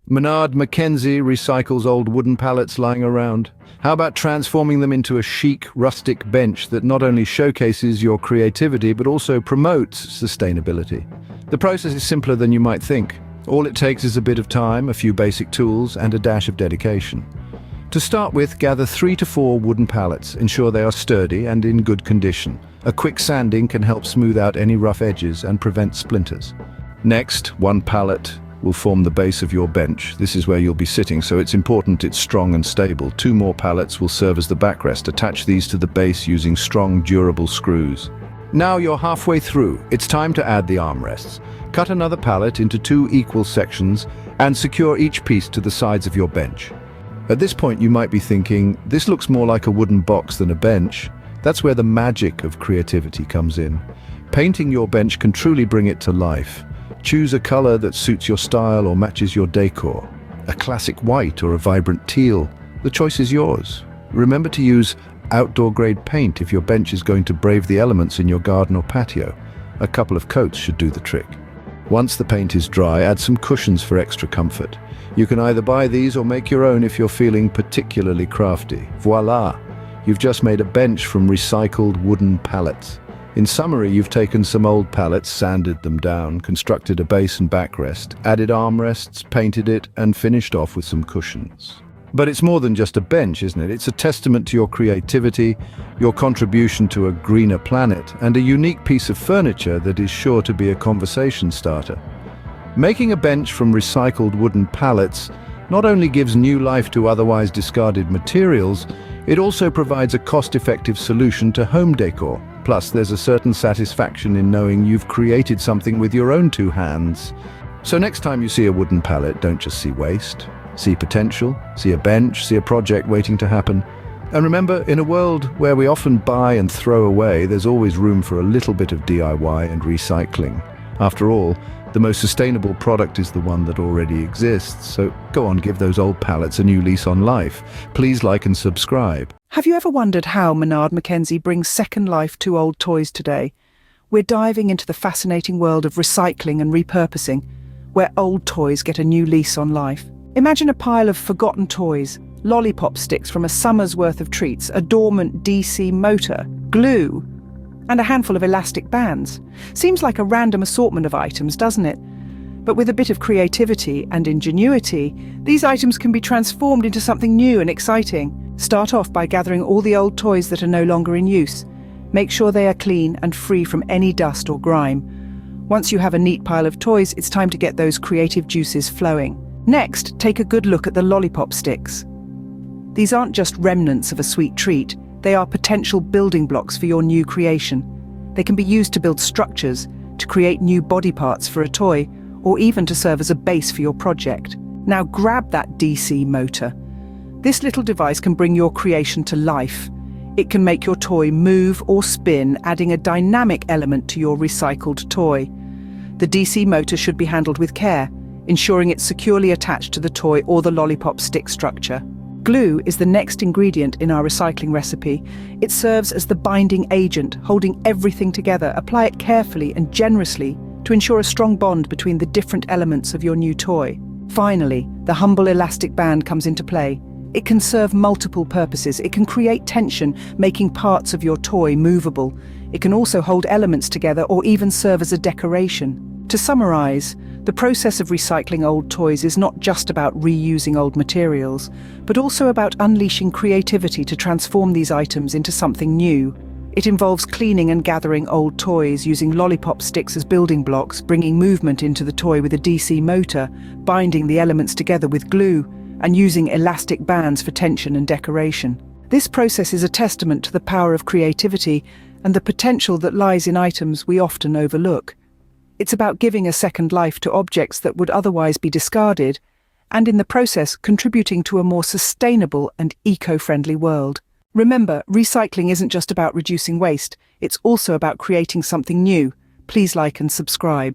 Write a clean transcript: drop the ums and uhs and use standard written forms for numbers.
Maynard Mackenzie recycles old wooden pallets lying around. How about transforming them into a chic, rustic bench that not only showcases your creativity but also promotes sustainability? The process is simpler than you might think. All it takes is a bit of time, a few basic tools, and a dash of dedication. To start with, gather 3 to 4 wooden pallets. Ensure they are sturdy and in good condition. A quick sanding can help smooth out any rough edges and prevent splinters. Next, 1 pallet will form the base of your bench. This is where you'll be sitting, so it's important it's strong and stable. 2 more pallets will serve as the backrest. Attach these to the base using strong, durable screws. Now you're halfway through. It's time to add the armrests. Cut another pallet into 2 equal sections and secure each piece to the sides of your bench. At this point, you might be thinking, this looks more like a wooden box than a bench. That's where the magic of creativity comes in. Painting your bench can truly bring it to life. Choose a color that suits your style or matches your decor. A classic white or a vibrant teal. The choice is yours. Remember to use outdoor-grade paint if your bench is going to brave the elements in your garden or patio. A couple of coats should do the trick. Once the paint is dry, add some cushions for extra comfort. You can either buy these or make your own if you're feeling particularly crafty. Voila! You've just made a bench from recycled wooden pallets. In summary, you've taken some old pallets, sanded them down, constructed a base and backrest, added armrests, painted it, and finished off with some cushions. But it's more than just a bench, isn't it? It's a testament to your creativity, your contribution to a greener planet, and a unique piece of furniture that is sure to be a conversation starter. Making a bench from recycled wooden pallets not only gives new life to otherwise discarded materials, it also provides a cost-effective solution to home decor. Plus, there's a certain satisfaction in knowing you've created something with your own 2 hands. So next time you see a wooden pallet, don't just see waste. See potential, see a bench, see a project waiting to happen. And remember, in a world where we often buy and throw away, there's always room for a little bit of DIY and recycling. After all, the most sustainable product is the one that already exists. So go on, give those old pallets a new lease on life. Please like and subscribe. Have you ever wondered how Maynard Mackenzie brings second life to old toys today? We're diving into the fascinating world of recycling and repurposing, where old toys get a new lease on life. Imagine a pile of forgotten toys, lollipop sticks from a summer's worth of treats, a dormant DC motor, glue, and a handful of elastic bands. Seems like a random assortment of items, doesn't it? But with a bit of creativity and ingenuity, these items can be transformed into something new and exciting. Start off by gathering all the old toys that are no longer in use. Make sure they are clean and free from any dust or grime. Once you have a neat pile of toys, it's time to get those creative juices flowing. Next, take a good look at the lollipop sticks. These aren't just remnants of a sweet treat, they are potential building blocks for your new creation. They can be used to build structures, to create new body parts for a toy, or even to serve as a base for your project. Now grab that DC motor. This little device can bring your creation to life. It can make your toy move or spin, adding a dynamic element to your recycled toy. The DC motor should be handled with care, ensuring it's securely attached to the toy or the lollipop stick structure. Glue is the next ingredient in our recycling recipe. It serves as the binding agent, holding everything together. Apply it carefully and generously to ensure a strong bond between the different elements of your new toy. Finally, the humble elastic band comes into play. It can serve multiple purposes. It can create tension, making parts of your toy movable. It can also hold elements together or even serve as a decoration. To summarize, the process of recycling old toys is not just about reusing old materials, but also about unleashing creativity to transform these items into something new. It involves cleaning and gathering old toys, using lollipop sticks as building blocks, bringing movement into the toy with a DC motor, binding the elements together with glue, and using elastic bands for tension and decoration. This process is a testament to the power of creativity and the potential that lies in items we often overlook. It's about giving a second life to objects that would otherwise be discarded, and in the process contributing to a more sustainable and eco-friendly world. Remember, recycling isn't just about reducing waste, it's also about creating something new. Please like and subscribe.